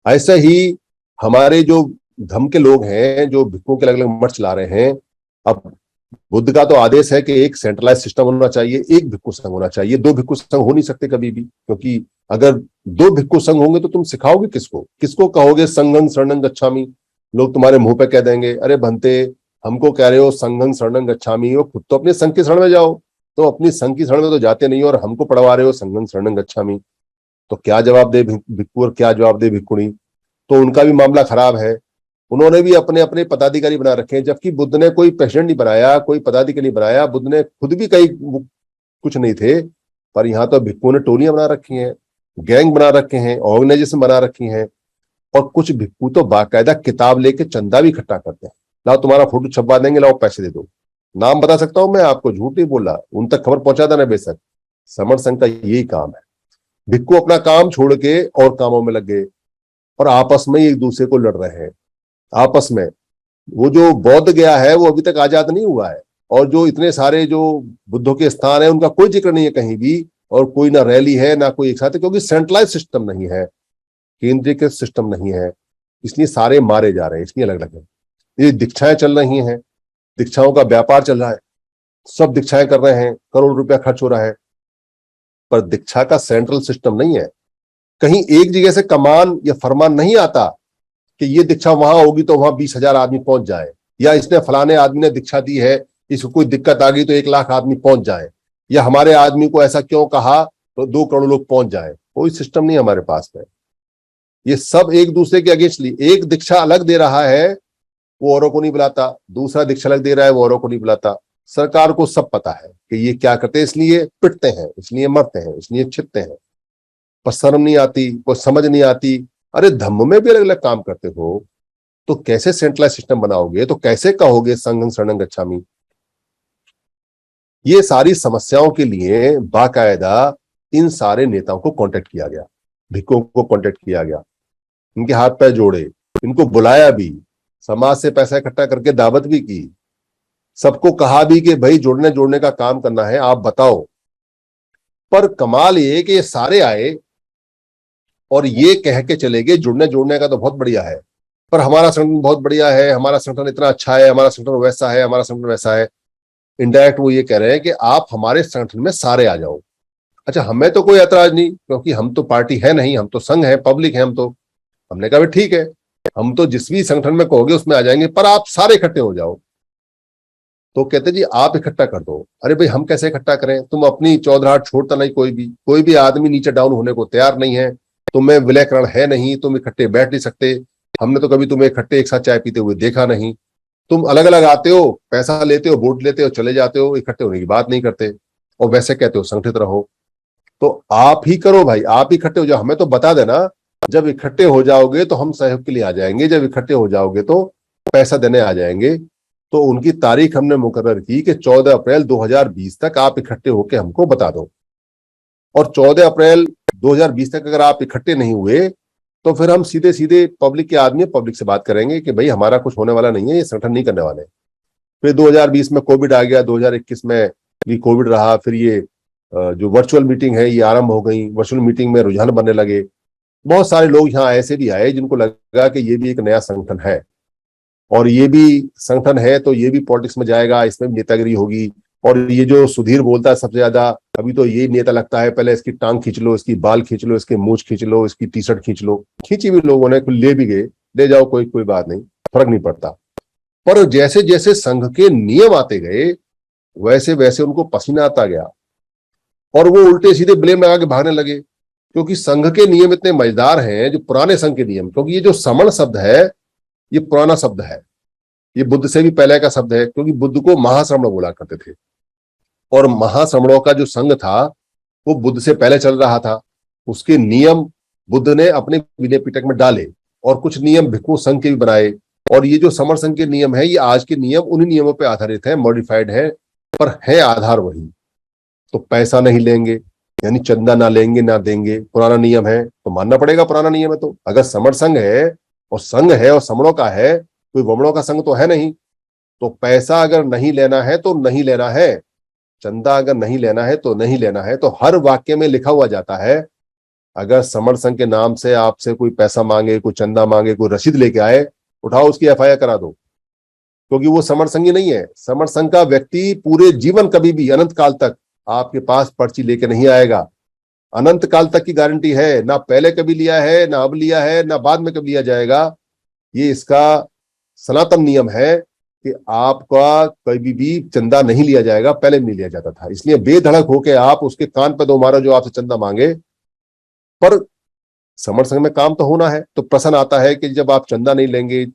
ऐसे ही हमारे जो धर्म के लोग हैं, जो भिक्षुओं के अलग अलग मठ चला रहे हैं, अब बुद्ध का तो आदेश है कि एक सेंट्रलाइज सिस्टम होना चाहिए, एक भिक्षु संघ होना चाहिए। 2 भिक्षु संघ हो नहीं सकते कभी भी, क्योंकि अगर 2 भिक्षु संघ होंगे तो तुम सिखाओगे किसको, किसको कहोगे संघं शरणं गच्छामि। लोग तुम्हारे मुंह पे कह देंगे, अरे भंते हमको कह रहे हो संघं शरणं गच्छामि, हो खुद तो अपने संघ की शरण में जाओ। तो अपनी संघ की शरण में तो जाते नहीं हो और हमको पढ़वा रहे हो संघं शरणं गच्छामि। तो क्या जवाब दे भिक्षु और क्या जवाब दे भिक्षुणी। तो उनका भी मामला खराब है। उन्होंने भी अपने अपने पदाधिकारी बना रखे हैं, जबकि बुद्ध ने कोई प्रेसिडेंट नहीं बनाया, कोई पदाधिकारी नहीं बनाया। बुद्ध ने खुद भी कई कुछ नहीं थे, पर यहाँ तो भिक्षुओं ने टोलियां बना रखी हैं, गैंग बना रखे हैं, ऑर्गेनाइजेशन बना रखी हैं। और कुछ भिक्षु तो बाकायदा किताब लेके चंदा भी इकट्ठा करते हैं, लाओ तुम्हारा फोटो छपवा देंगे, लाओ पैसे दे दो। नाम बता सकता हूं मैं आपको, झूठ नहीं बोला, उन तक खबर पहुंचा देना बेशक। समर संघ का यही काम है। भिक्षु अपना काम छोड़ के और कामों में लग गए और आपस में एक दूसरे को लड़ रहे हैं। आपस में वो जो बौद्ध गया है वो अभी तक आजाद नहीं हुआ है, और जो इतने सारे जो बुद्धों के स्थान है उनका कोई जिक्र नहीं है कहीं भी, और कोई ना रैली है ना कोई एक साथ है, क्योंकि सेंट्रलाइज सिस्टम नहीं है, केंद्रीकृत सिस्टम नहीं है, इसलिए सारे मारे जा रहे हैं, इसलिए अलग अलग है। ये दीक्षाएं चल रही हैं, दीक्षाओं का व्यापार चल रहा है, सब दीक्षाएं कर रहे हैं, करोड़ रुपया खर्च हो रहा है, पर दीक्षा का सेंट्रल सिस्टम नहीं है। कहीं एक जगह से कमान या फरमान नहीं आता कि ये दीक्षा वहां होगी तो वहां 20,000 आदमी पहुंच जाए, या इसने फलाने आदमी ने दीक्षा दी है, इसको कोई दिक्कत आ गई तो 1 लाख आदमी पहुंच जाए, या हमारे आदमी को ऐसा क्यों कहा तो 2 करोड़ लोग पहुंच जाए। कोई सिस्टम नहीं हमारे पास में। ये सब एक दूसरे के अगेंस्ट ली। एक दीक्षा अलग दे रहा है वो औरों को नहीं बुलाता, दूसरा दीक्षा अलग दे रहा है वो औरों को नहीं बुलाता। सरकार को सब पता है कि ये क्या करते हैं, इसलिए पिटते हैं, इसलिए मरते हैं, इसलिए छिपते हैं। पर शर्म नहीं आती, कोई समझ नहीं आती। अरे धम्म में भी अलग अलग काम करते हो तो कैसे सेंट्रलाइज सिस्टम बनाओगे, तो कैसे कहोगे संघं शरणं गच्छामि। ये सारी समस्याओं के लिए बाकायदा इन सारे नेताओं को कांटेक्ट किया गया, भिक्षुओं को कांटेक्ट किया गया, इनके हाथ पैर जोड़े, इनको बुलाया भी, समाज से पैसा इकट्ठा करके दावत भी की, सबको कहा भी कि भाई जोड़ने का काम करना है, आप बताओ। पर कमाल ये कि ये सारे आए और ये कह के चले गए जुड़ने जोड़ने का तो बहुत बढ़िया है, पर हमारा संगठन बहुत बढ़िया है, हमारा संगठन इतना अच्छा है, हमारा संगठन वैसा है, हमारा संगठन वैसा है। इनडायरेक्ट वो ये कह रहे हैं कि आप हमारे संगठन में सारे आ जाओ। अच्छा, हमें तो कोई ऐतराज नहीं, क्योंकि हम तो पार्टी है नहीं, हम तो संघ है, पब्लिक है हम तो। हमने कहा भी ठीक है, हम तो जिस भी संगठन में कहोगे उसमें आ जाएंगे, पर आप सारे इकट्ठे हो जाओ। तो कहते जी आप इकट्ठा कर दो। अरे भाई हम कैसे इकट्ठा करें, तुम अपनी चौधराहट छोड़ता नहीं, कोई भी आदमी नीचे डाउन होने को तैयार नहीं है, तुम्हें विलयकरण है नहीं, तुम इकट्ठे बैठ नहीं सकते, हमने तो कभी तुम्हें इकट्ठे एक साथ चाय पीते हुए देखा नहीं, तुम अलग अलग आते हो, पैसा लेते हो, वोट लेते हो, चले जाते हो, इकट्ठे होने की बात नहीं करते, और वैसे कहते हो संगठित रहो। तो आप ही करो भाई, आप ही इकट्ठे हो जाओ, हमें तो बता देना, जब इकट्ठे हो जाओगे तो हम सहयोग के लिए आ जाएंगे, जब इकट्ठे हो जाओगे तो पैसा देने आ जाएंगे। तो उनकी तारीख हमने मुकर्रर की कि 14 अप्रैल 2020 तक आप इकट्ठे होकर हमको बता दो। और 14 अप्रैल 2020 तक अगर आप इकट्ठे नहीं हुए तो फिर हम सीधे सीधे पब्लिक के आदमी पब्लिक से बात करेंगे कि भाई हमारा कुछ होने वाला नहीं है, ये संगठन नहीं करने वाले। फिर 2020 में कोविड आ गया, 2021 में भी कोविड रहा, फिर ये जो वर्चुअल मीटिंग है ये आरंभ हो गई, वर्चुअल मीटिंग में रुझान बनने लगे, बहुत सारे लोग यहाँ ऐसे भी आए जिनको लगा कि ये भी एक नया संगठन है, और ये भी संगठन है तो ये भी पॉलिटिक्स में जाएगा, इसमें भी नेतागिरी होगी। और ये जो सुधीर बोलता है सबसे ज्यादा, अभी तो ये नेता लगता है, पहले इसकी टांग खींच लो, इसकी बाल खींच लो, इसकी मूछ खींच लो, इसकी टी शर्ट खींच लो। खींची भी लोगों ने, ले भी गए, ले जाओ, कोई कोई बात नहीं, फर्क नहीं पड़ता। पर जैसे जैसे संघ के नियम आते गए वैसे वैसे उनको पसीना आता गया, और वो उल्टे सीधे ब्लेम लगा के भागने लगे, क्योंकि संघ के नियम इतने मजेदार हैं, जो पुराने संघ के नियम, क्योंकि ये जो समण शब्द है ये पुराना शब्द है, ये बुद्ध से भी पहले का शब्द है, क्योंकि बुद्ध को महाश्रमण बोला करते थे, और महाश्रमणों का जो संघ था वो बुद्ध से पहले चल रहा था। उसके नियम बुद्ध ने अपने विनय पिटक में डाले, और कुछ नियम भिक्खु संघ के भी बनाए, और ये जो समर संघ के नियम है ये आज के नियम उन्हीं नियमों पर आधारित है, मॉडिफाइड है, पर है आधार वही। तो पैसा नहीं लेंगे, यानी चंदा ना लेंगे ना देंगे, पुराना नियम है तो मानना पड़ेगा, पुराना नियम है। तो अगर समर संघ है और समणों का है, कोई वमणों का संघ तो है नहीं, तो पैसा अगर नहीं लेना है तो नहीं लेना है, चंदा अगर नहीं लेना है तो नहीं लेना है। तो हर वाक्य में लिखा हुआ जाता है, अगर समर संघ के नाम से आपसे कोई पैसा मांगे, कोई चंदा मांगे, कोई रसीद लेके आए, उठाओ उसकी एफआईआर करा दो, क्योंकि वो समर संघी नहीं है। समर संघ का व्यक्ति पूरे जीवन कभी भी अनंत काल तक आपके पास पर्ची लेके नहीं आएगा, अनंत काल तक की गारंटी है, ना पहले कभी लिया है, ना अब लिया है, ना बाद में कभी लिया जाएगा। ये इसका सनातन नियम है कि आपका कभी भी चंदा नहीं लिया जाएगा, पहले भी नहीं लिया जाता था। इसलिए बेधड़क होके आप उसके कान पे दो मारो जो आपसे चंदा मांगे। पर समर संघ में काम तो होना है, तो प्रश्न आता है कि जब आप चंदा नहीं लेंगे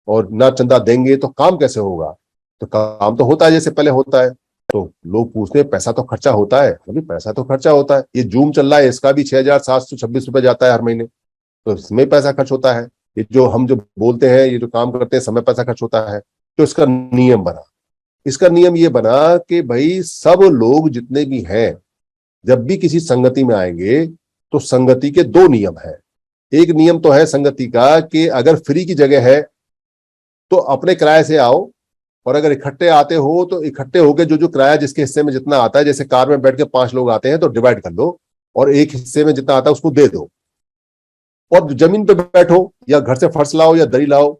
और ना चंदा देंगे तो काम कैसे होगा। तो काम तो होता है जैसे पहले होता है। तो लोग पूछते हैं पैसा तो खर्चा होता है, अभी पैसा तो खर्चा होता है, ये जूम चल रहा है, इसका भी 6,726 रुपए जाता है हर महीने, तो इसमें पैसा खर्च होता है। ये जो हम जो बोलते हैं, ये जो काम करते हैं, समय पैसा खर्च होता है। तो इसका नियम बना, इसका नियम ये बना कि भाई सब लोग जितने भी हैं जब भी किसी संगति में आएंगे तो संगति के दो नियम है। एक नियम तो है संगति का कि अगर फ्री की जगह है तो अपने किराए से आओ, और अगर इकट्ठे आते हो तो इकट्ठे होकर जो जो किराया जिसके हिस्से में जितना आता है, जैसे कार में बैठ के 5 लोग आते हैं तो डिवाइड कर लो, और एक हिस्से में जितना आता है उसको दे दो, और जमीन पे बैठो या घर से फर्श लाओ या दरी लाओ,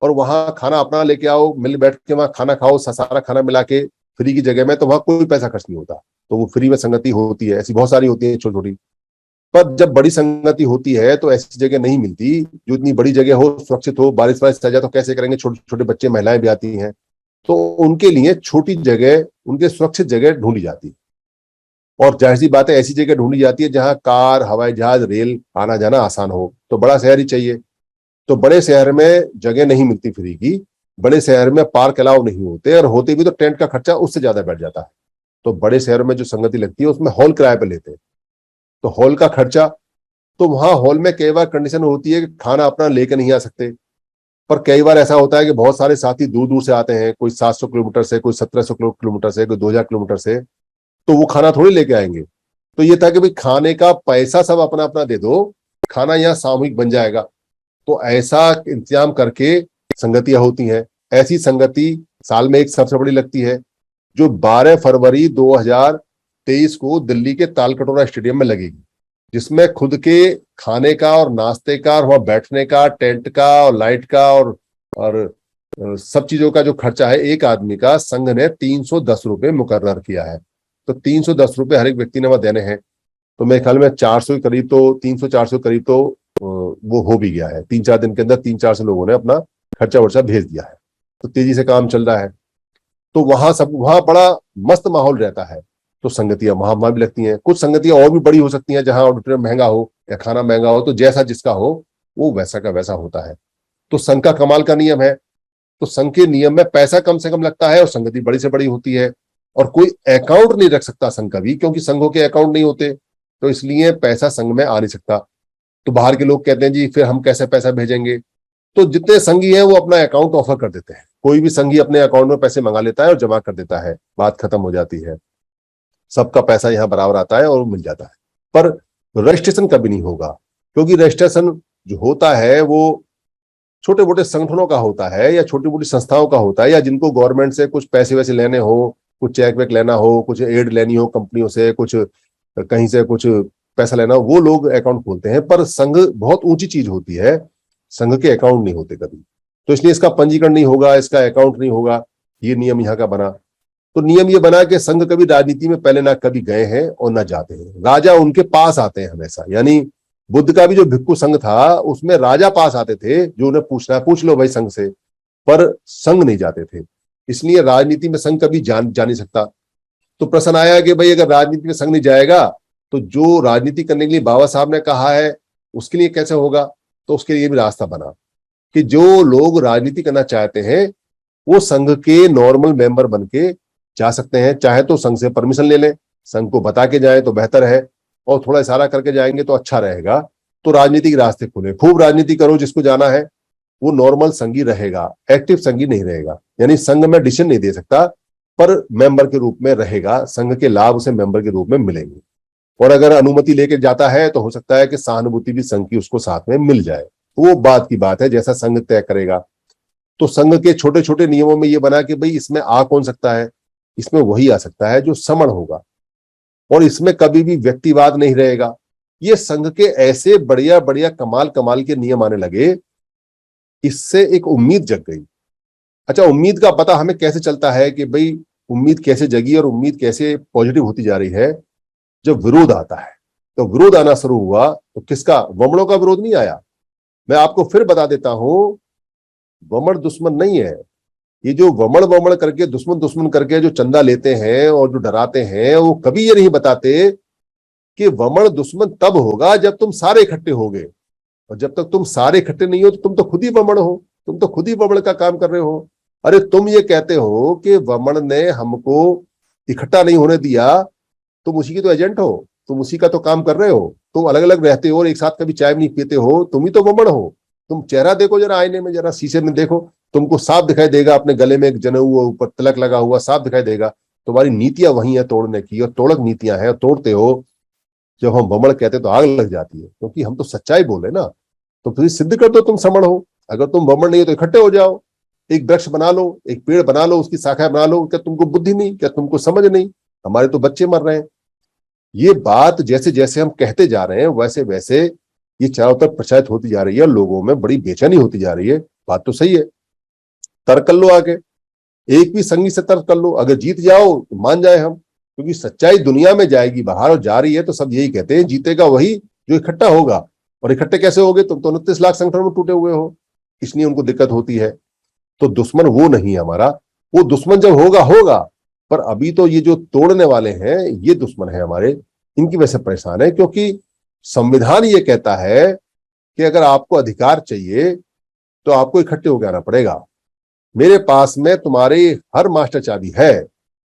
और वहां खाना अपना लेके आओ, मिल बैठ के वहां खाना खाओ, सारा खाना मिला के फ्री की जगह में, तो वहां कोई पैसा खर्च नहीं होता। तो वो फ्री में संगति होती है। ऐसी बहुत सारी होती है छोटी छोटी, पर जब बड़ी संगति होती है तो ऐसी जगह नहीं मिलती जो इतनी बड़ी जगह हो, सुरक्षित हो। बारिश वारिश आ जाए तो कैसे करेंगे, छोटे छोटे बच्चे महिलाएं भी आती हैं, तो उनके लिए छोटी जगह, उनके सुरक्षित जगह ढूंढी जाती है। और जाहिर सी बात है ऐसी जगह ढूंढी जाती है जहां कार, हवाई जहाज, रेल आना जाना आसान हो। तो बड़ा शहर ही चाहिए। तो बड़े शहर में जगह नहीं मिलती फ्री की, बड़े शहर में पार्क अलाउ नहीं होते, और होते भी तो टेंट का खर्चा उससे ज्यादा बैठ जाता है। तो बड़े शहरों में जो संगति लगती है उसमें हॉल किराए पे लेते हैं, तो हॉल का खर्चा, तो वहां हॉल में कई बार कंडीशन होती है कि खाना अपना लेकर नहीं आ सकते। पर कई बार ऐसा होता है कि बहुत सारे साथी दूर दूर से आते हैं, कोई 700 किलोमीटर से, कोई 1700 किलोमीटर से, कोई 2000 किलोमीटर से, तो वो खाना थोड़ी लेके आएंगे। तो ये था कि भाई खाने का पैसा सब अपना अपना दे दो, खाना यहाँ सामूहिक बन जाएगा। तो ऐसा इंतजाम करके संगतियां होती हैं। ऐसी संगति साल में एक सबसे बड़ी लगती है, जो 12 फरवरी 2023 23 को दिल्ली के तालकटोरा स्टेडियम में लगेगी, जिसमें खुद के खाने का और नाश्ते का और वहां बैठने का, टेंट का और लाइट का और सब चीजों का जो खर्चा है एक आदमी का, संघ ने 310 रुपये मुकर्रर किया है। तो 310 रुपये हर एक व्यक्ति ने वहां देने हैं। तो मेरे ख्याल में 400 के करीब तो 300-400 करीब तो वो हो भी गया है। 3-4 दिन के अंदर 300-400 लोगों ने अपना खर्चा वर्चा भेज दिया है। तो तेजी से काम चल रहा है। तो वहां बड़ा मस्त माहौल रहता है। तो संगतियां वहां भी लगती हैं। कुछ संगतियां और भी बड़ी हो सकती हैं, जहां ऑडिटोरियम महंगा हो या खाना महंगा हो, तो जैसा जिसका हो वो वैसा का वैसा होता है। तो संघ का कमाल का नियम है। तो संघ के नियम में पैसा कम से कम लगता है और संगति बड़ी से बड़ी होती है। और कोई अकाउंट नहीं रख सकता संघ का भी, क्योंकि संघों के अकाउंट नहीं होते, तो इसलिए पैसा संघ में आ नहीं सकता। तो बाहर के लोग कहते हैं जी फिर हम कैसे पैसा भेजेंगे। तो जितने संघी हैं वो अपना अकाउंट ऑफर कर देते हैं। कोई भी संघी अपने अकाउंट में पैसे मंगा लेता है और जमा कर देता है, बात खत्म हो जाती है। सबका पैसा यहाँ बराबर आता है और मिल जाता है। पर रजिस्ट्रेशन कभी नहीं होगा, क्योंकि रजिस्ट्रेशन जो होता है वो छोटे मोटे संगठनों का होता है या छोटी मोटी संस्थाओं का होता है, या जिनको गवर्नमेंट से कुछ पैसे वैसे लेने हो, कुछ चेक वेक लेना हो, कुछ एड लेनी हो कंपनियों से, कुछ कहीं से कुछ पैसा लेना हो, वो लोग अकाउंट खोलते हैं। पर संघ बहुत ऊंची चीज होती है, संघ के अकाउंट नहीं होते कभी। तो इसलिए इसका पंजीकरण नहीं होगा, इसका अकाउंट नहीं होगा। ये नियम यहाँ का बना। तो नियम ये बना कि संघ कभी राजनीति में पहले ना कभी गए हैं और ना जाते हैं। राजा उनके पास आते हैं हमेशा। यानी बुद्ध का भी जो भिक्खु संघ था उसमें राजा पास आते थे, जो उन्हें पूछना है पूछ लो भाई संघ से, पर संघ नहीं जाते थे। इसलिए राजनीति में संघ कभी जा नहीं सकता। तो प्रश्न आया कि भाई अगर राजनीति में संघ नहीं जाएगा तो जो राजनीति करने के लिए बाबा साहब ने कहा है उसके लिए कैसे होगा। तो उसके लिए भी रास्ता बना कि जो लोग राजनीति करना चाहते हैं वो संघ के नॉर्मल मेंबर बन के जा सकते हैं। चाहे तो संघ से परमिशन ले लें, संघ को बता के जाए तो बेहतर है, और थोड़ा इशारा करके जाएंगे तो अच्छा रहेगा। तो राजनीति के रास्ते खुले, खूब राजनीति करो, जिसको जाना है वो नॉर्मल संघी रहेगा, एक्टिव संघी नहीं रहेगा। यानी संघ में डिसीजन नहीं दे सकता, पर मेंबर के रूप में रहेगा। संघ के लाभ उसे मेंबर के रूप में मिलेंगे। और अगर अनुमति लेके जाता है तो हो सकता है कि सहानुभूति भी संघ की उसको साथ में मिल जाए। वो बात की बात है, जैसा संघ तय करेगा। तो संघ के छोटे छोटे नियमों में ये बना कि भाई इसमें आ कौन सकता है, इसमें वही आ सकता है जो समण होगा, और इसमें कभी भी व्यक्तिवाद नहीं रहेगा। ये संघ के ऐसे बढ़िया बढ़िया कमाल कमाल के नियम आने लगे, इससे एक उम्मीद जग गई। अच्छा, उम्मीद का पता हमें कैसे चलता है कि भाई उम्मीद कैसे जगी और उम्मीद कैसे पॉजिटिव होती जा रही है। जब विरोध आता है, तो विरोध आना शुरू हुआ तो किसका, वमणों का विरोध नहीं आया। मैं आपको फिर बता देता हूं, वमण दुश्मन नहीं है। ये जो वमण वमण करके दुश्मन दुश्मन करके जो चंदा लेते हैं और जो डराते हैं, वो कभी ये नहीं बताते कि वमण दुश्मन तब होगा जब तुम सारे इकट्ठे होगे। और जब तक तुम सारे इकट्ठे नहीं हो तो तुम तो खुद ही वमण हो, तुम तो खुद ही वमण का काम कर रहे हो। अरे तुम ये कहते हो कि वमण ने हमको इकट्ठा नहीं होने दिया, तुम उसी की तो एजेंट हो, तुम उसी का तो काम कर रहे हो। तुम अलग अलग रहते हो और एक साथ कभी चाय भी नहीं पीते हो, तुम ही तो वमण हो। तुम चेहरा देखो जरा आईने में, जरा शीशे में देखो, तुमको साफ दिखाई देगा। अपने गले में एक जनेऊ, ऊपर तिलक लगा हुआ, साफ दिखाई देगा। तुम्हारी नीतियां वही है तोड़ने की, और तोड़क नीतियां हैं, तोड़ते हो। जब हम वमण कहते तो आग लग जाती है, क्योंकि हम तो सच्चाई बोले ना। तो फिर सिद्ध कर दो तुम समण हो। अगर तुम वमण नहीं हो तो इकट्ठे हो जाओ, एक वृक्ष बना लो, एक पेड़ बना लो, उसकी शाखाएं बना लो। क्या तुमको बुद्धि नहीं, क्या तुमको समझ नहीं? हमारे तो बच्चे मर रहे हैं। ये बात जैसे जैसे हम कहते जा रहे हैं वैसे वैसे ये चारों तरफ प्रचारित होती जा रही है, लोगों में बड़ी बेचैनी होती जा रही है। बात तो सही है, तर्क कर लो आगे, एक भी संगी से तर्क कर लो। अगर जीत जाओ तो मान जाए हम, क्योंकि सच्चाई दुनिया में जाएगी बाहर, और जा रही है। तो सब यही कहते हैं जीतेगा वही जो इकट्ठा होगा। और इकट्ठे कैसे होगे, तुम तो 29 लाख संगठन में टूटे हुए हो, इसलिए उनको दिक्कत होती है। तो दुश्मन वो नहीं है हमारा, वो दुश्मन जब होगा होगा। पर अभी तो ये जो तोड़ने वाले हैं ये दुश्मन है हमारे, इनकी वजह से परेशान है। क्योंकि संविधान ये कहता है कि अगर आपको अधिकार चाहिए तो आपको इकट्ठे होकर आना पड़ेगा। मेरे पास में तुम्हारी हर मास्टर चाबी है,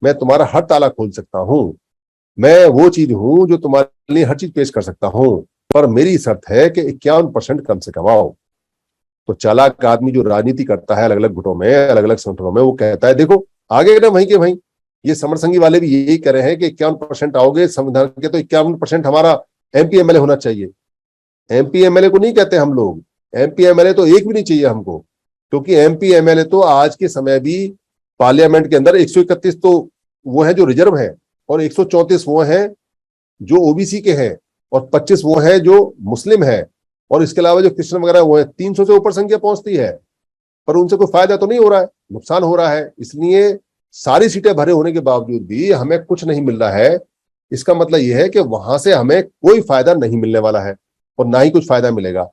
मैं तुम्हारा हर ताला खोल सकता हूं, मैं वो चीज हूं जो तुम्हारे लिए हर चीज पेश कर सकता हूं। पर मेरी शर्त है कि 51% कम से कमाओ। तो चालाक आदमी जो राजनीति करता है अलग अलग गुटों में, अलग अलग संगठनों में, वो कहता है देखो आगे ना वहीं के वहीं। ये समर संघी वाले भी यही कह रहे हैं कि 51% आओगे संविधान के, तो 51% हमारा MP MLA होना चाहिए। MP MLA को नहीं कहते हम लोग, MP MLA तो एक भी नहीं चाहिए हमको, क्योंकि MP MLA तो आज के समय भी पार्लियामेंट के अंदर 131 तो वो है जो रिजर्व है। और 134 वो हैं जो ओबीसी के हैं, और 25 वो हैं जो मुस्लिम हैं, और इसके अलावा जो क्रिश्चियन वगैरह वो है, 300 से ऊपर संख्या पहुंचती है, पर उनसे कोई फायदा तो नहीं हो रहा है, नुकसान हो रहा है। इसलिए सारी सीटें भरे होने के बावजूद भी हमें कुछ नहीं मिल रहा है। इसका मतलब यह है कि वहां से हमें कोई फायदा नहीं मिलने वाला है, और ना ही कुछ फायदा मिलेगा।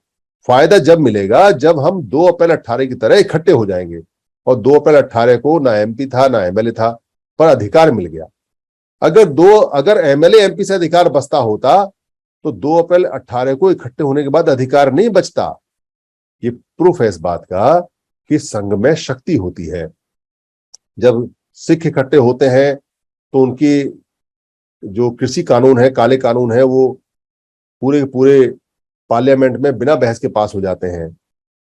फायदा जब मिलेगा जब हम 2 अप्रैल 18 की तरह इकट्ठे हो जाएंगे, और 2 अप्रैल 18 को ना एमपी था ना एमएलए था, पर अधिकार मिल गया। अगर एमएलए एमपी से अधिकार बचता होता तो 2 अप्रैल 18 को इकट्ठे होने के बाद अधिकार नहीं बचता। ये प्रूफ है इस बात का कि संघ में शक्ति होती है। जब सिख इकट्ठे होते हैं तो उनकी जो कृषि कानून है, काले कानून है, वो पूरे पूरे पार्लियामेंट में बिना बहस के पास हो जाते हैं,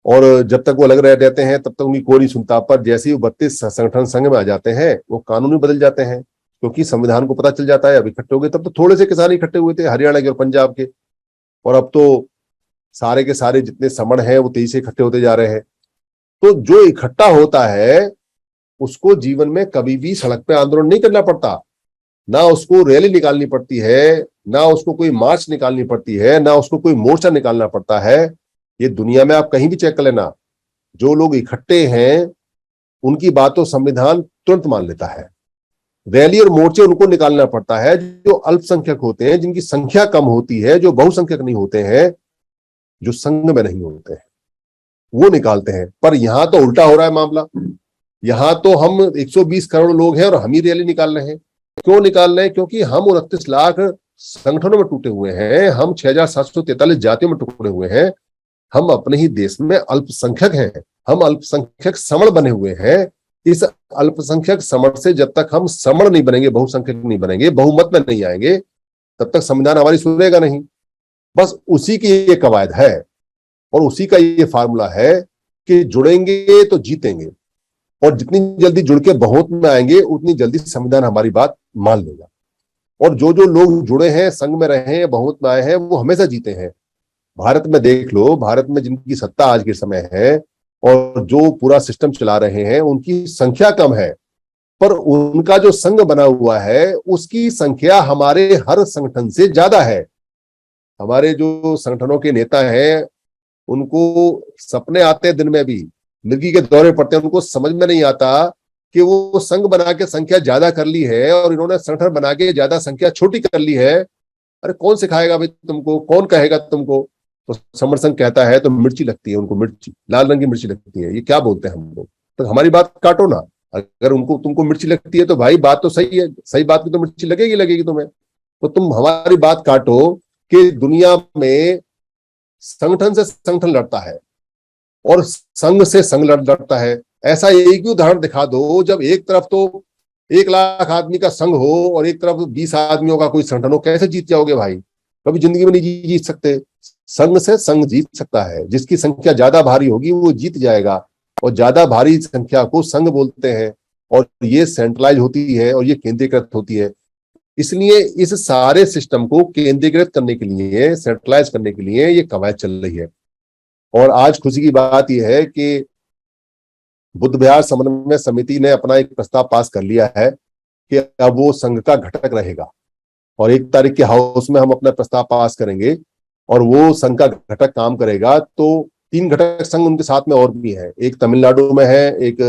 और जब तक वो अलग रह जाते हैं तब तक उनकी कोई नहीं सुनता। पर जैसे ही 32 संगठन संघ में आ जाते हैं वो कानून भी बदल जाते हैं, क्योंकि संविधान को पता चल जाता है। अब इकट्ठे हो गए, तब तो थोड़े से किसान इकट्ठे हुए थे, हरियाणा के और पंजाब के, और अब तो सारे के सारे जितने समण हैं वो तेजी से इकट्ठे होते जा रहे हैं। तो जो इकट्ठा होता है उसको जीवन में कभी भी सड़क पे आंदोलन नहीं करना पड़ता, ना उसको रैली निकालनी पड़ती है, ना उसको कोई मार्च निकालनी पड़ती है, ना उसको कोई मोर्चा निकालना पड़ता है। ये दुनिया में आप कहीं भी चेक कर लेना, जो लोग इकट्ठे हैं उनकी बात तो संविधान तुरंत मान लेता है। रैली और मोर्चे उनको निकालना पड़ता है जो अल्पसंख्यक होते हैं, जिनकी संख्या कम होती है, जो बहुसंख्यक नहीं होते हैं, जो संघ में नहीं होते हैं, वो निकालते हैं। पर यहां तो उल्टा हो रहा है मामला। यहां तो हम 120 करोड़ लोग हैं और हम ही रैली निकाल रहे हैं। क्यों निकाल रहे हैं? क्योंकि हम 29 लाख संगठनों में टूटे हुए हैं, हम 6743 जातियों में टुकड़े हुए हैं, हम अपने ही देश में अल्पसंख्यक हैं, हम अल्पसंख्यक समण बने हुए हैं। इस अल्पसंख्यक समण से जब तक हम समण नहीं बनेंगे, बहुसंख्यक नहीं बनेंगे, बहुमत में नहीं आएंगे, तब तक संविधान हमारी सुनेगा नहीं। बस उसी की ये कवायद है और उसी का ये फार्मूला है कि जुड़ेंगे तो जीतेंगे, और जितनी जल्दी जुड़ के बहुमत में आएंगे उतनी जल्दी संविधान हमारी बात मान लेगा। और जो जो लोग जुड़े हैं, संघ में रहे हैं, बहुमत में आए हैं, वो हमेशा जीते हैं। भारत में देख लो, भारत में जिनकी सत्ता आज के समय है और जो पूरा सिस्टम चला रहे हैं, उनकी संख्या कम है, पर उनका जो संघ बना हुआ है उसकी संख्या हमारे हर संगठन से ज्यादा है। हमारे जो संगठनों के नेता हैं उनको सपने आते हैं दिन में भी, मिर्गी के दौरे पड़ते हैं, उनको समझ में नहीं आता कि वो संघ बना के संख्या ज्यादा कर ली है और इन्होंने संगठन बना के ज्यादा संख्या छोटी कर ली है। अरे कौन सिखाएगा भाई तुमको, कौन कहेगा तुमको? तो समर संघ कहता है तो मिर्ची लगती है उनको, मिर्ची लाल रंग की मिर्ची लगती है। ये क्या बोलते हैं हम लोग? तो हमारी बात काटो ना। अगर उनको तुमको मिर्ची लगती है तो भाई बात तो सही है, सही बात की तो मिर्ची लगेगी लगेगी तुम्हें। तो तुम हमारी बात काटो कि दुनिया में संगठन से संगठन लड़ता है और संघ से संघ लड़ता है। ऐसा एक ही उदाहरण दिखा दो जब एक तरफ तो 1 लाख आदमी का संघ हो और एक तरफ 20 आदमियों का कोई संगठन हो। कैसे जीत जाओगे भाई? कभी जिंदगी में नहीं जीत सकते। संघ से संघ जीत सकता है, जिसकी संख्या ज्यादा भारी होगी वो जीत जाएगा, और ज्यादा भारी संख्या को संघ बोलते हैं। और ये सेंट्रलाइज होती है और ये केंद्रीकृत होती है। इसलिए इस सारे सिस्टम को केंद्रीकृत करने के लिए, सेंट्रलाइज करने के लिए ये कवायद चल रही है। और आज खुशी की बात यह है कि बुद्ध विहार समन्वय समिति ने अपना एक प्रस्ताव पास कर लिया है कि अब वो संघ का घटक रहेगा, और 1 तारीख के हाउस में हम अपना प्रस्ताव पास करेंगे और वो संघ का घटक काम करेगा। तो 3 घटक संघ उनके साथ में और भी हैं। एक तमिलनाडु में है, एक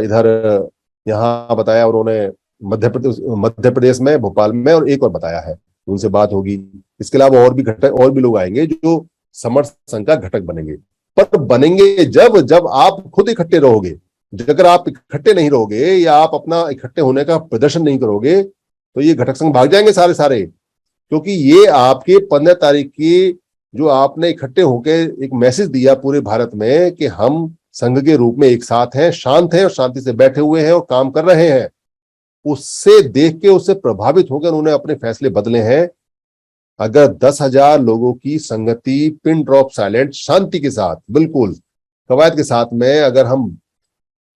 इधर यहाँ बताया उन्होंने मध्य प्रदेश में भोपाल में, और एक और बताया है, उनसे बात होगी। इसके अलावा और भी घटक, और भी लोग आएंगे जो समर्थ संघ का घटक बनेंगे। पर बनेंगे जब आप खुद इकट्ठे रहोगे। अगर आप इकट्ठे नहीं रहोगे या आप अपना इकट्ठे होने का प्रदर्शन नहीं करोगे तो ये घटक संघ भाग जाएंगे सारे सारे। क्योंकि ये आपके 15 तारीख की जो आपने इकट्ठे होकर एक मैसेज दिया पूरे भारत में कि हम संघ के रूप में एक साथ हैं, शांत हैं और शांति से बैठे हुए हैं और काम कर रहे हैं, उससे देख के, उससे प्रभावित होकर उन्होंने अपने फैसले बदले हैं। अगर 10,000 लोगों की संगति पिन ड्रॉप साइलेंट शांति के साथ, बिल्कुल कवायद के साथ में अगर हम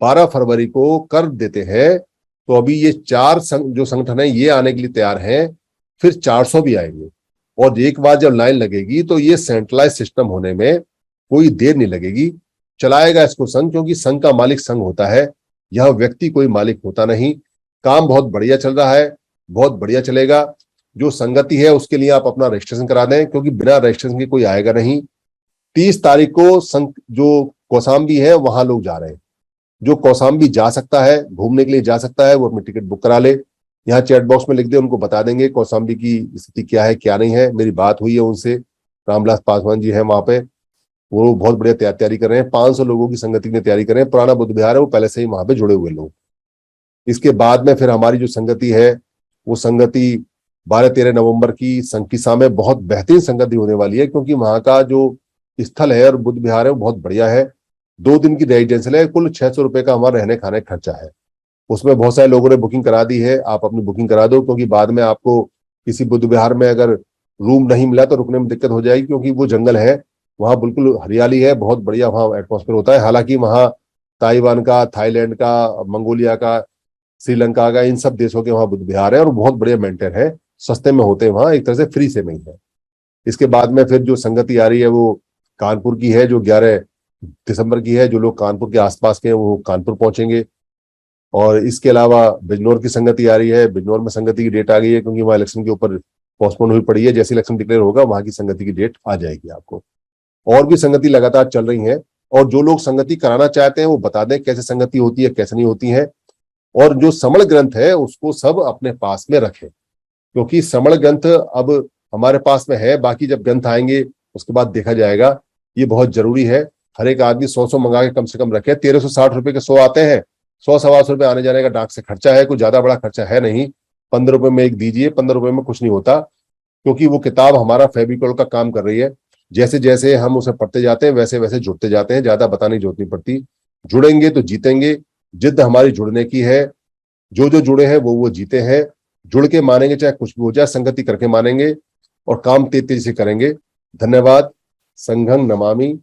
12 फरवरी को कर देते हैं तो अभी ये 4 जो संगठन है ये आने के लिए तैयार हैं, फिर 400 भी आएंगे। और एक बार जब लाइन लगेगी तो ये सेंट्रलाइज सिस्टम होने में कोई देर नहीं लगेगी। चलाएगा इसको संघ, क्योंकि संघ का मालिक संघ होता है, यह व्यक्ति कोई मालिक होता नहीं। काम बहुत बढ़िया चल रहा है। बहुत बढ़िया चलेगा। जो संगति है उसके लिए आप अपना रजिस्ट्रेशन करा दें, क्योंकि बिना रजिस्ट्रेशन के कोई आएगा नहीं। 30 तारीख को जो कौशाम्बी है वहां लोग जा रहे हैं। जो कौशाम्बी जा सकता है, घूमने के लिए जा सकता है, वो अपनी टिकट बुक करा ले। यहाँ चैट बॉक्स में लिख दे, उनको बता देंगे कौशाम्बी की स्थिति क्या है क्या नहीं है। मेरी बात हुई है उनसे, रामविलास पासवान जी हैं वहां पे, वो बहुत बढ़िया तैयारी कर रहे हैं। 500 लोगों की संगति में तैयारी कर रहे हैं। पुराना बुद्ध विहार है, वो पहले से ही वहां पे जुड़े हुए लोग। इसके बाद में फिर हमारी जो संगति है, वो संगति 12-13 नवंबर की संकिसा में बहुत बेहतरीन संगति होने वाली है, क्योंकि वहां का जो स्थल है और बुद्ध विहार है वो बहुत बढ़िया है। 2 दिन की रेजिडेंशियल है, कुल 600 रुपए का हमारा रहने खाने का खर्चा है। उसमें बहुत सारे लोगों ने बुकिंग करा दी है, आप अपनी बुकिंग करा दो, क्योंकि बाद में आपको किसी बुद्ध विहार में अगर रूम नहीं मिला तो रुकने में दिक्कत हो जाएगी, क्योंकि वो जंगल है, वहाँ बिल्कुल हरियाली है, बहुत बढ़िया वहाँ एटमॉस्फेयर होता है। हालांकि वहाँ ताइवान का, थाईलैंड का, मंगोलिया का, श्रीलंका का, इन सब देशों के वहाँ बुद्ध विहार है और बहुत बढ़िया मेंटेन है, सस्ते में होते हैं वहाँ, एक तरह से फ्री से नहीं है। इसके बाद में फिर जो संगति आ रही है वो कानपुर की है, जो 11 दिसंबर की है। जो लोग कानपुर के आसपास के हैं वो कानपुर पहुंचेंगे। और इसके अलावा बिजनौर की संगति आ रही है। बिजनौर में संगति की डेट आ गई है, क्योंकि वहाँ इलेक्शन के ऊपर पोस्टपोन हुई पड़ी है। जैसे इलेक्शन डिक्लेयर होगा वहां की संगति की डेट आ जाएगी आपको। और भी संगति लगातार चल रही है, और जो लोग संगति कराना चाहते हैं वो बता दें कैसे संगति होती है, कैसे नहीं होती है। और जो समण ग्रंथ है उसको सब अपने पास में रखें, क्योंकि समण ग्रंथ अब हमारे पास में है, बाकी जब ग्रंथ आएंगे उसके बाद देखा जाएगा। ये बहुत जरूरी है। हर एक आदमी 100 मंगा के कम से कम रखे। 1360 रुपए के 100 आते हैं। 100-125 रुपए आने जाने का डाक से खर्चा है, कोई ज्यादा बड़ा खर्चा है नहीं। 15 रुपए में एक दीजिए, 15 रुपए में कुछ नहीं होता, क्योंकि वो किताब हमारा फेविकॉल का काम कर रही है। जैसे जैसे हम उसे पढ़ते जाते हैं वैसे वैसे जुड़ते जाते हैं, ज्यादा बताने की जरूरत नहीं पड़ती। जुड़ेंगे तो जीतेंगे। जिद हमारी जुड़ने की है। जो जो जुड़े हैं वो जीते हैं। जुड़ के मानेंगे, चाहे कुछ भी हो जाए, संगति करके मानेंगे और काम तेज तेजी से करेंगे। धन्यवाद। संघं नमामि।